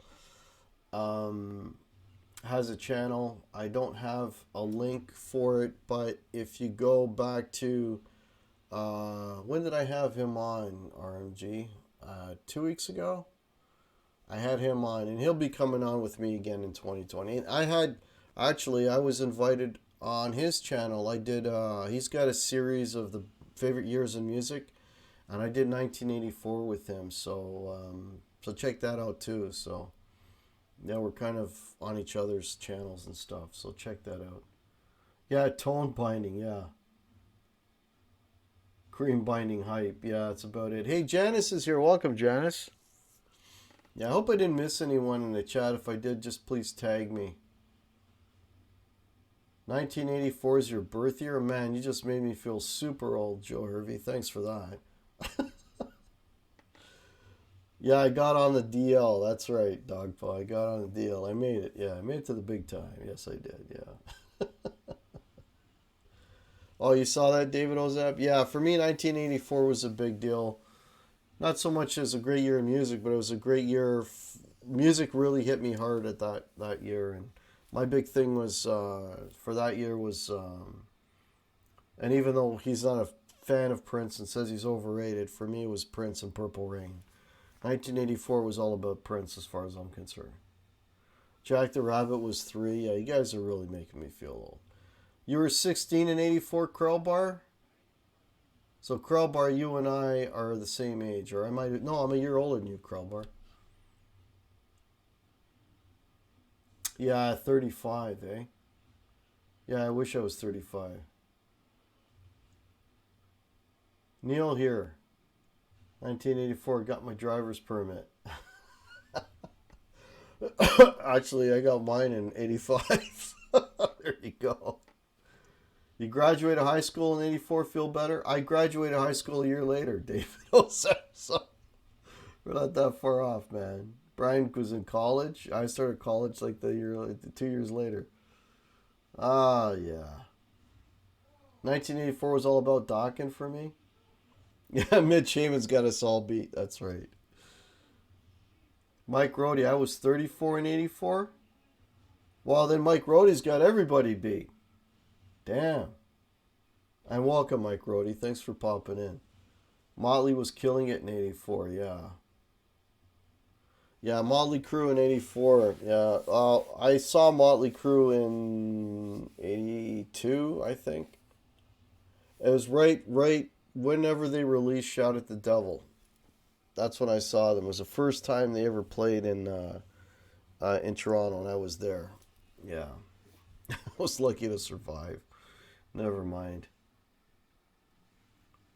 Speaker 1: has a channel. I don't have a link for it, but if you go back to... when did I have him on, RMG? 2 weeks ago? I had him on, and he'll be coming on with me again in 2020. And I was invited on his channel. I did, he's got a series of the favorite years in music, and I did 1984 with him, so check that out too. So yeah, we're kind of on each other's channels and stuff, so check that out. Yeah, tone binding, yeah. Cream binding hype, yeah, that's about it. Hey, Janice is here. Welcome, Janice. Yeah, I hope I didn't miss anyone in the chat. If I did, just please tag me. 1984 is your birth year? Man, you just made me feel super old, Joe Hervey. Thanks for that. Yeah, I got on the DL. That's right, Dogpaw. I got on the DL. I made it. Yeah, I made it to the big time. Yes, I did. Yeah. Oh, you saw that, David Ozap? Yeah, for me, 1984 was a big deal. Not so much as a great year in music, but it was a great year. Music really hit me hard at that year. And my big thing was, for that year was, and even though he's not a fan of Prince and says he's overrated, for me it was Prince and Purple Rain. 1984 was all about Prince as far as I'm concerned. Jack the Rabbit was 3. Yeah, you guys are really making me feel old. You were 16 in 84, Krellbar? So Krellbar, you and I are the same age, or I might... No, I'm a year older than you, Krellbar. Yeah, 35, eh? Yeah, I wish I was 35. Neil here. 1984, got my driver's permit. Actually, I got mine in 85. There you go. You graduated high school in 84, feel better? I graduated high school a year later, David. So we're not that far off, man. Brian was in college. I started college like 2 years later. Ah, yeah. 1984 was all about docking for me. Yeah, Mitch Heyman's got us all beat. That's right. Mike Rohde, I was 34 in 84. Well, then Mike Rohde's got everybody beat. Damn. And welcome, Mike Rohde. Thanks for popping in. Motley was killing it in 84, yeah. Yeah, Motley Crue in 84. Yeah, I saw Motley Crue in 82, I think. It was right whenever they released Shout at the Devil. That's when I saw them. It was the first time they ever played in Toronto, and I was there. Yeah. I was lucky to survive. Never mind.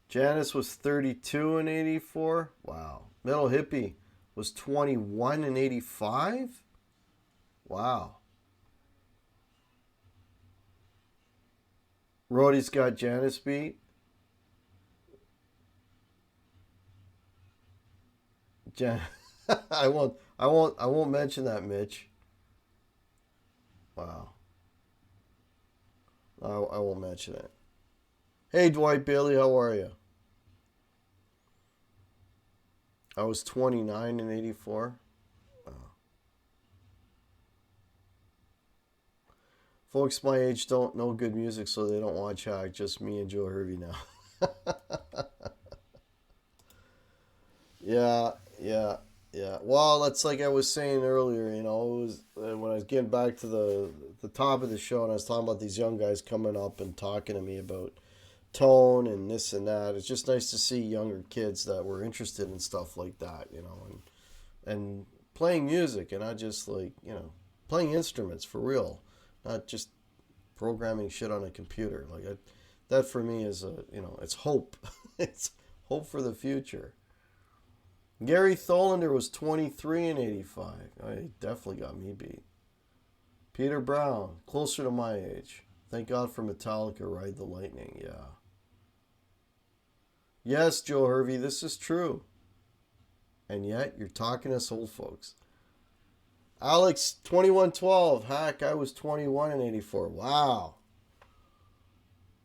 Speaker 1: Janice was 32 in 84. Wow. Metal Hippie was 21 in 85. Wow. Roddy's got Janice beat. Jan- I won't mention that, Mitch. Wow. I won't mention it. Hey, Dwight Bailey, how are you? I was 29 in 84. Wow. Folks my age don't know good music, so they don't watch Hack. Just me and Joe Hervey now. Yeah, yeah, yeah. Well, that's like I was saying earlier. It was when I was getting back to the top of the show, and I was talking about these young guys coming up and talking to me about tone and this and that. It's just nice to see younger kids that were interested in stuff like that, and playing music, and not just like playing instruments for real, not just programming shit on a computer. That for me is it's hope. It's hope for the future. Gary Tholander was 23 in 85. He definitely got me beat. Peter Brown, closer to my age. Thank God for Metallica, Ride the Lightning. Yeah. Yes, Joe Hervey, this is true. And yet, you're talking us old folks. Alex, 2112. Hack, I was 21 in 84. Wow.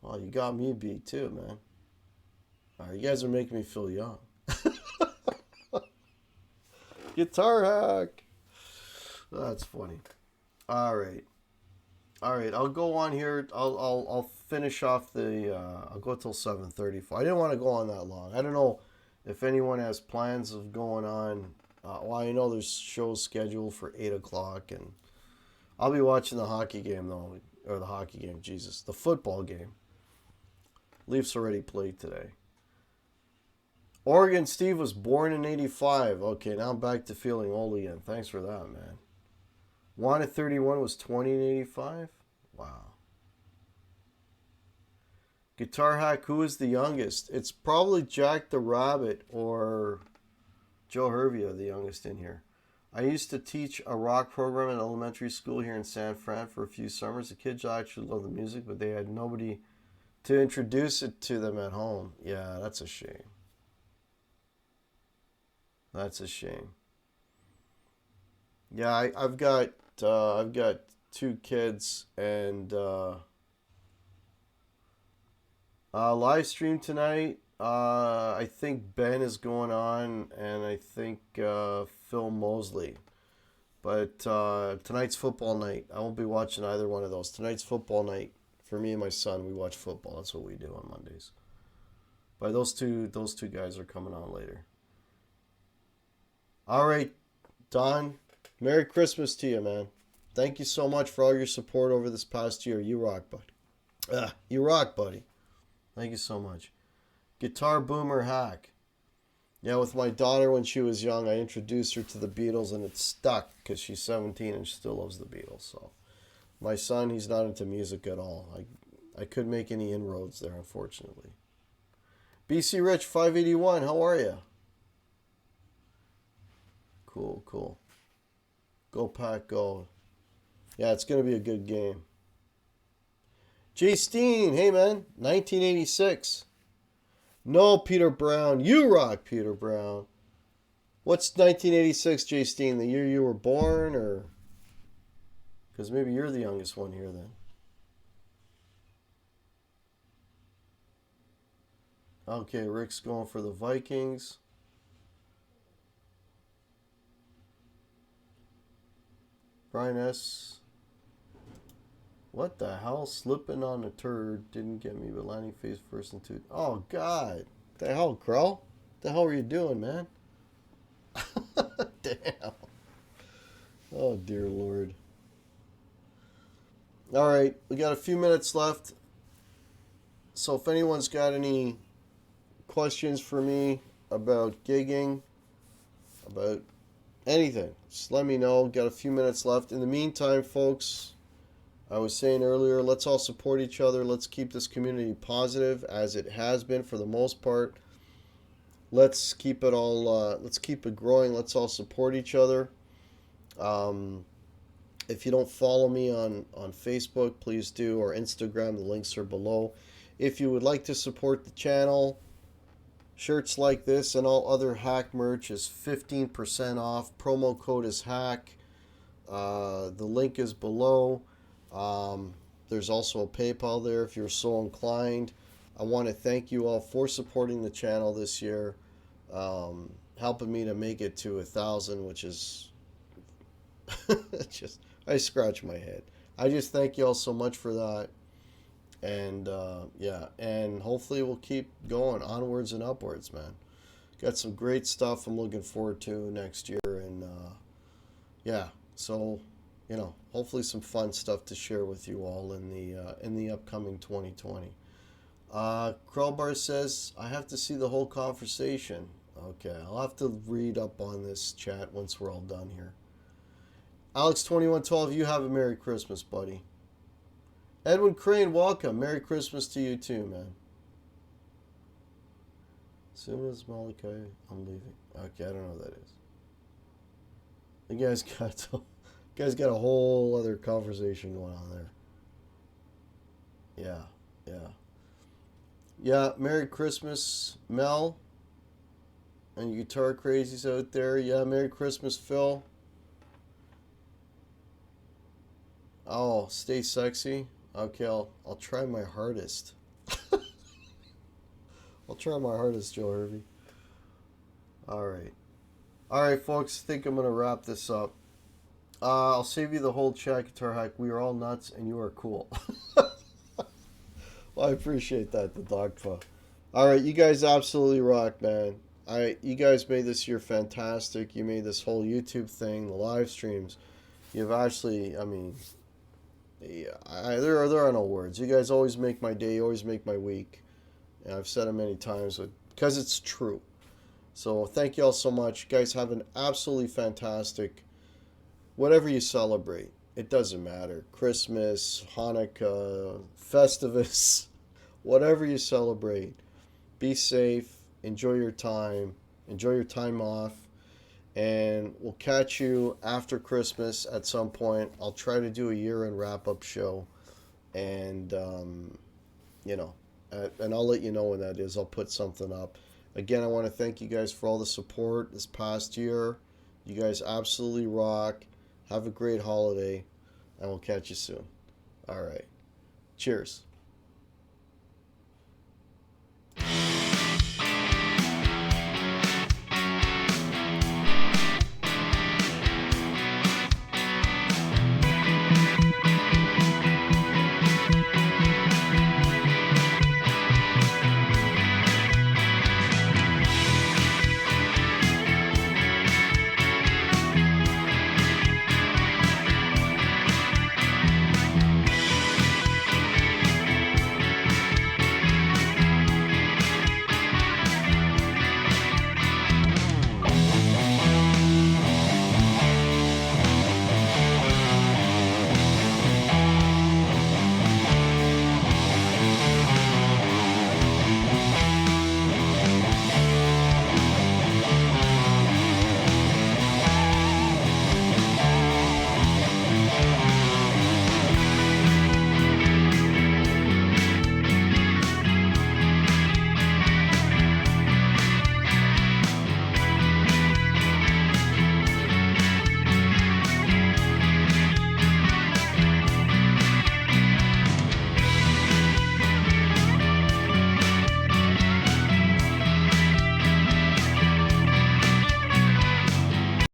Speaker 1: Well, you got me beat too, man. All right, you guys are making me feel young. Guitar hack. That's funny. All right. All right, I'll go on here. I'll finish off the. I'll go till 7:34. I didn't want to go on that long. I don't know if anyone has plans of going on. Well, I know there's shows scheduled for 8 o'clock, and I'll be watching the hockey game though, or the hockey game. Jesus, the football game. Leafs already played today. Oregon Steve was born in 85. Okay, now I'm back to feeling old again. Thanks for that, man. Juan at 31 was 20 in 85. Wow. Guitar hack, who is the youngest? It's probably Jack the Rabbit or Joe Hervia, the youngest in here. I used to teach a rock program at elementary school here in San Fran for a few summers. The kids actually loved the music, but they had nobody to introduce it to them at home. Yeah, that's a shame. That's a shame. Yeah, I've got two kids, and live stream tonight. I think Ben is going on, and I think Phil Mosley. But tonight's football night. I won't be watching either one of those. Tonight's football night for me and my son. We watch football. That's what we do on Mondays. But those two guys are coming on later. All right, Don. Merry Christmas to you, man. Thank you so much for all your support over this past year. You rock, buddy. You rock, buddy. Thank you so much. Guitar Boomer Hack. Yeah, with my daughter when she was young, I introduced her to the Beatles, and it stuck because she's 17 and she still loves the Beatles. So, my son, he's not into music at all. I couldn't make any inroads there, unfortunately. BC Rich 581, how are you? Cool, cool. Go Pack, go. Yeah, it's going to be a good game. Jay Steen, hey man, 1986. No, Peter Brown. You rock, Peter Brown. What's 1986, Jay Steen? The year you were born, or? Because maybe you're the youngest one here then. Okay, Rick's going for the Vikings. Brian S. What the hell? Slipping on a turd didn't get me, but landing face first and two. Oh, God. What the hell, Krell? What the hell are you doing, man? Damn. Oh, dear Lord. All right, we got a few minutes left. So if anyone's got any questions for me about gigging, about anything, just let me know. Got a few minutes left. In the meantime, folks, I was saying earlier, let's all support each other. Let's keep this community positive as it has been for the most part. Let's keep it all. Let's keep it growing. Let's all support each other. If you don't follow me on Facebook, please do, or Instagram. The links are below. If you would like to support the channel, shirts like this and all other hack merch is 15% off. Promo code is hack. The link is below. There's also a PayPal there if you're so inclined. I want to thank you all for supporting the channel this year, helping me to make it to 1,000, which is just, I scratch my head. I just thank you all so much for that. And yeah, and hopefully we'll keep going onwards and upwards, man. Got some great stuff I'm looking forward to next year, and yeah, so hopefully some fun stuff to share with you all in the upcoming 2020. Crowbar says I have to see the whole conversation. Okay, I'll have to read up on this chat once we're all done here. Alex2112, you have a Merry Christmas, buddy. Edwin Crane, welcome. Merry Christmas to you too, man. As soon as Malachi, I'm leaving. Okay, I don't know what that is. You guys got a whole other conversation going on there. Yeah. Merry Christmas, Mel. And you guitar crazies out there. Yeah, Merry Christmas, Phil. Oh, stay sexy. Okay, I'll try my hardest. I'll try my hardest, Joe Hervey. All right, folks. I think I'm gonna wrap this up. I'll save you the whole chat, Guitar Hack. We are all nuts, and you are cool. Well, I appreciate that, the dog paw. All right, you guys absolutely rock, man. You guys made this year fantastic. You made this whole YouTube thing, the live streams. You've actually, I mean, yeah, there are no words. You guys always make my day, always make my week. And I've said it many times, because it's true. So thank you all so much. You guys have an absolutely fantastic, whatever you celebrate. It doesn't matter. Christmas, Hanukkah, Festivus, whatever you celebrate. Be safe. Enjoy your time. Enjoy your time off. And we'll catch you after Christmas at some point. I'll try to do a year-end wrap-up show. And, and I'll let you know when that is. I'll put something up. Again, I want to thank you guys for all the support this past year. You guys absolutely rock. Have a great holiday. And we'll catch you soon. All right. Cheers.